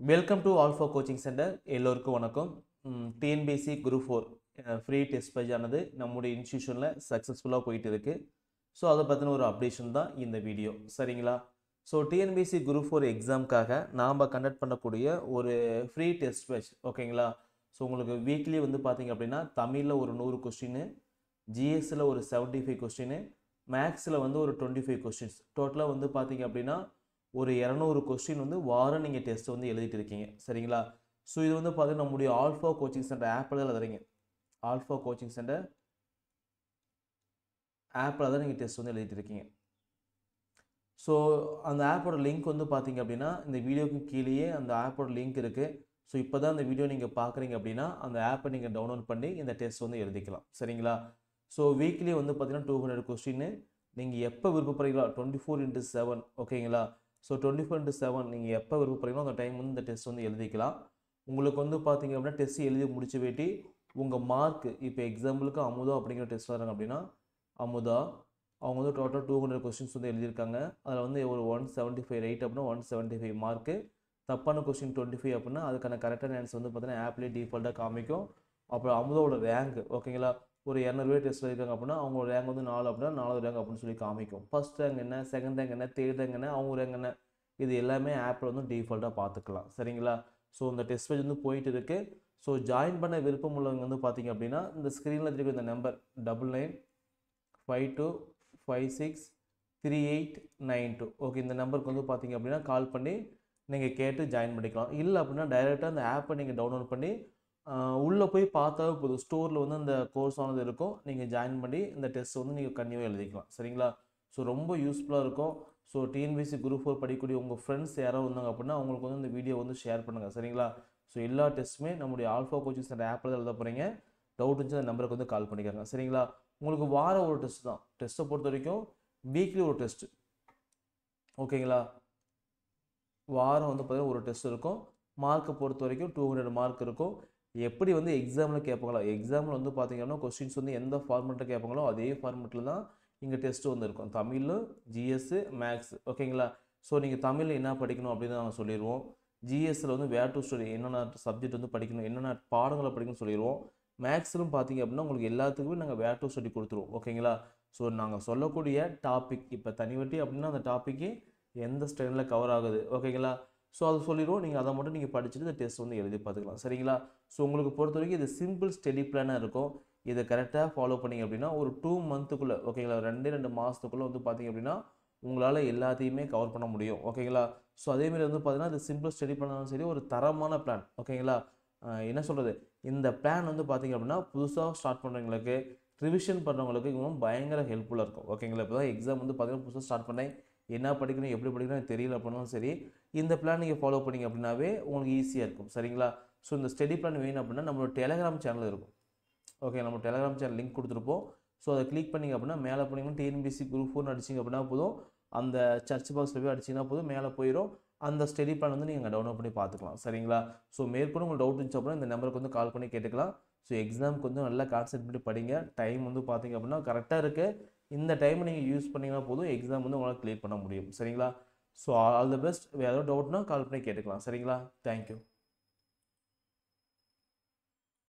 Welcome to alpha coaching centre. எல்லோருக்கும் வணக்கம். TNPSC group 4 free test page ஆனது நம்முடைய இன்ஸ்டியூஷனில் சக்ஸஸ்ஃபுல்லாக போயிட்டு இருக்கு. ஸோ அதை பற்றின ஒரு அப்டேஷன் தான் இந்த வீடியோ, சரிங்களா? ஸோ டிஎன்பிஎஸ்சி குரூப் 4 எக்ஸாமுக்காக நாம் கண்டக்ட் பண்ணக்கூடிய ஒரு ஃப்ரீ டெஸ்ட் பேஜ், ஓகேங்களா? ஸோ உங்களுக்கு வீக்லி வந்து பார்த்தீங்க அப்படின்னா தமிழில் ஒரு 100 கொஸ்டின், ஜிஎஸ்சில் ஒரு 75 கொஸ்டின், மேக்ஸில் வந்து ஒரு 25 கொஸ்டின்ஸ், டோட்டலாக வந்து பார்த்தீங்க அப்படின்னா ஒரு 200 கொஸ்டின் வந்து வாரம் நீங்கள் டெஸ்ட் வந்து எழுதிட்டு இருக்கீங்க, சரிங்களா? ஸோ இது வந்து பார்த்தீங்கன்னா நம்முடைய ஆல்ஃபா கோச்சிங் சென்டர் ஆப்பில் தான் எழுதுறீங்க. ஆல்ஃபா கோச்சிங் சென்டர் ஆப்பில் தான் நீங்கள் டெஸ்ட் வந்து எழுதிட்டு இருக்கீங்க. ஸோ அந்த ஆப்போட லிங்க் வந்து பார்த்தீங்க அப்படின்னா இந்த வீடியோக்கு கீழேயே அந்த ஆப்போட லிங்க் இருக்குது. ஸோ இப்போ தான் இந்த வீடியோ நீங்கள் பார்க்குறீங்க அப்படின்னா அந்த ஆப்பை நீங்கள் டவுன்லோட் பண்ணி இந்த டெஸ்ட் வந்து எழுதிக்கலாம், சரிங்களா? ஸோ வீக்லி வந்து பார்த்தீங்கன்னா 200 கொஸ்டின் நீங்கள் எப்போ விருப்பப்படுறீங்களோ 24/7, ஓகேங்களா? ஸோ 24/7 நீங்கள் எப்போ விருப்பப்படுறீங்களோ அந்த டைம் வந்து இந்த டெஸ்ட் வந்து எழுதிக்கலாம். உங்களுக்கு வந்து பார்த்தீங்க அப்படின்னா டெஸ்ட் எழுதி முடிச்சு வேட்டி உங்கள் மார்க்கு, இப்போ எக்ஸாம்பிளுக்கு அமுதா அப்படிங்கிற டெஸ்ட் வராங்க அப்படின்னா அமுதா அவங்க வந்து டோட்டல் 200 கொஸ்டின்ஸ் வந்து எழுதியிருக்காங்க. அதில் வந்து ஒரு 175 ரைட் அப்படின்னா 175 மார்க்கு, தப்பான கொஸ்டின் 25 அப்படின்னா அதுக்கான கரெக்டான ஆன்சர் வந்து பார்த்தீங்கன்னா ஆப்லேயே டிஃபால்ட்டாக காமிக்கும். அப்புறம் அமுதாவோட ரேங்க், ஓகேங்களா? ஒரு 200 பேர் டெஸ்ட் இருக்காங்க அப்படின்னா அவங்க ரேங்க் வந்து 4 அப்படின்னா 4வது ரேங்க் அப்படின்னு சொல்லி காமிக்கும். ஃபர்ஸ்ட் ரேங்க் என்ன, செகண்ட் ரேங்க் என்ன, தேர்ட் ரேங்க் என்ன, அவங்க ரேங்க் என்ன, இது எல்லாமே ஆப்பில் வந்து டிஃபால்ட்டாக பார்த்துக்கலாம், சரிங்களா? ஸோ இந்த டெஸ்ட் பேஜ் வந்து போயிட்டு இருக்கு. ஸோ ஜாயின் பண்ண விருப்பம் உள்ளவங்க வந்து பார்த்தீங்க அப்படின்னா இந்த ஸ்க்ரீனில் திருப்பி இந்த நம்பர் 9952563892, ஓகே, இந்த நம்பருக்கு வந்து பார்த்தீங்க அப்படின்னா கால் பண்ணி நீங்கள் கேட்டு ஜாயின் பண்ணிக்கலாம். இல்லை அப்படின்னா டைரெக்டாக அந்த ஆப்பை நீங்கள் டவுன்லோட் பண்ணி உள்ளே போய் பார்த்தாவே போதும், ஸ்டோரில் வந்து அந்த கோர்ஸ் ஆனது இருக்கும், நீங்கள் ஜாயின் பண்ணி இந்த டெஸ்ட் வந்து நீங்கள் கண்டிப்பாக எழுதிக்கலாம், சரிங்களா? ஸோ ரொம்ப யூஸ்ஃபுல்லாக இருக்கும். ஸோ டிஎன்பிஎஸ்சி குரூப் 4 படிக்கக்கூடிய உங்கள் ஃப்ரெண்ட்ஸ் யாராவது வந்தாங்க அப்படின்னா அவங்களுக்கு வந்து இந்த வீடியோ வந்து ஷேர் பண்ணுங்கள், சரிங்களா? ஸோ எல்லா டெஸ்ட்டுமே நம்முடைய ஆல்ஃபா கோச்சிங் சென்டர் ஆப்பில் தான் எழுத போகிறீங்க. டவுட் இருந்துச்சு அந்த நம்பருக்கு வந்து கால் பண்ணிக்காங்க, சரிங்களா? உங்களுக்கு வாரம் ஒரு டெஸ்ட் தான். டெஸ்ட்டை பொறுத்த வரைக்கும் வீக்லி ஒரு டெஸ்ட்டு, ஓகேங்களா? வாரம் வந்து பார்த்தீங்கன்னா ஒரு டெஸ்ட் இருக்கும். மார்க்கை பொறுத்த வரைக்கும் 200 மார்க் இருக்கும். எப்படி வந்து எக்ஸாமில் கேட்பாங்களோ, எக்ஸாமில் வந்து பார்த்தீங்கன்னா கொஸ்டின்ஸ் வந்து எந்த ஃபார்மெட்டில் கேட்பாங்களோ அதே ஃபார்மெட்டில் தான் இங்கே டெஸ்ட்டு வந்து இருக்கும். தமிழ், ஜிஎஸ், மேக்ஸ், ஓகேங்களா? ஸோ நீங்கள் தமிழில் என்ன படிக்கணும் அப்படின்னு நாங்கள் சொல்லிடுவோம். ஜிஎஸ்சில் வந்து வேர் டு ஸ்டடி, என்னென்ன சப்ஜெக்ட் வந்து படிக்கணும், என்னென்ன பாடங்களை படிக்கணும்னு சொல்லிடுவோம். மேக்ஸிலும் பார்த்தீங்க அப்படின்னா உங்களுக்கு எல்லாத்துக்குமே நாங்கள் வேர் டு ஸ்டடி கொடுத்துருவோம், ஓகேங்களா? ஸோ நாங்கள் சொல்லக்கூடிய டாபிக், இப்போ தனிவட்டி அப்படின்னா அந்த டாப்பிக்கு எந்த ஸ்டைலில் கவர் ஆகுது, ஓகேங்களா? ஸோ அதை சொல்லிடுவோம். நீங்கள் அதை மட்டும் நீங்கள் படிச்சுட்டு இந்த டெஸ்ட் வந்து எழுதி பார்த்துக்கலாம், சரிங்களா? ஸோ உங்களுக்கு பொறுத்த வரைக்கும் இது சிம்பிள் ஸ்டடி பிளானாக இருக்கும். இதை கரெக்டாக ஃபாலோ பண்ணிங்க அப்படின்னா ஒரு 2 மந்த்துக்குள்ளே, ஓகேங்களா, 2 மாதத்துக்குள்ளே வந்து பார்த்தீங்க அப்படின்னா உங்களால் எல்லாத்தையுமே கவர் பண்ண முடியும், ஓகேங்களா? ஸோ அதேமாதிரி வந்து பார்த்தீங்கன்னா இது சிம்பிள் ஸ்டடி பண்ணாலும் சரி ஒரு தரமான பிளான், ஓகேங்களா? என்ன சொல்கிறது, இந்த பிளான் வந்து பார்த்தீங்க அப்படின்னா புதுசாக ஸ்டார்ட் பண்ணுறவங்களுக்கு, ரிவிஷன் பண்ணுறவங்களுக்கு இன்னும் பயங்கர ஹெல்ப்ஃபுல்லாக இருக்கும், ஓகேங்களா? இப்போ தான் எக்ஸாம் வந்து பார்த்தீங்கன்னா புதுசாக ஸ்டார்ட் பண்ணேன், என்ன படிக்கணும் எப்படி படிக்கணும் தெரியல அப்படின்னாலும் சரி இந்த பிளான் நீங்கள் ஃபாலோ பண்ணிங்க அப்படின்னாவே உங்களுக்கு ஈஸியாக இருக்கும், சரிங்களா? ஸோ இந்த ஸ்டடி பிளான் வேணும் அப்படின்னா நம்மளோட டெலகிராம் சேனல் இருக்கும், ஓகே, நம்ம டெலகிராம் சேனல் லிங்க் கொடுத்துருப்போம். ஸோ அதை கிளிக் பண்ணிங்க அப்படின்னா மேலே போனீங்கன்னா டிஎன்பிஎஸ்சி குரூப் 4 அடிச்சிங்க அப்படின்னா போதும், அந்த சர்ச் பாக்ஸில் போய் அடிச்சிங்கன்னா போதும் மேலே போயிடும். அந்த ஸ்டடி பிளான் வந்து நீங்கள் டவுன்லோட் பண்ணி பார்த்துக்கலாம், சரிங்களா? ஸோ மேற்கொண்டு உங்களுக்கு டவுட் இருந்துச்சு அப்படின்னா இந்த நம்பருக்கு வந்து கால் பண்ணி கேட்டுக்கலாம். ஸோ எக்ஸாமுக்கு வந்து நல்லா கான்சென்ட் பண்ணி படிங்க. டைம் வந்து பார்த்தீங்க அப்படின்னா கரெக்டாக இருக்குது. இந்த டைமை நீங்கள் யூஸ் பண்ணிங்கன்னா போதும், எக்ஸாம் வந்து உங்களால் கிளியர் பண்ண முடியும், சரிங்களா? So all the best. வேறு ஏதாவது டவுட்னா கால் பண்ணி கேட்டுக்கலாம், சரிங்களா? தேங்க்யூ.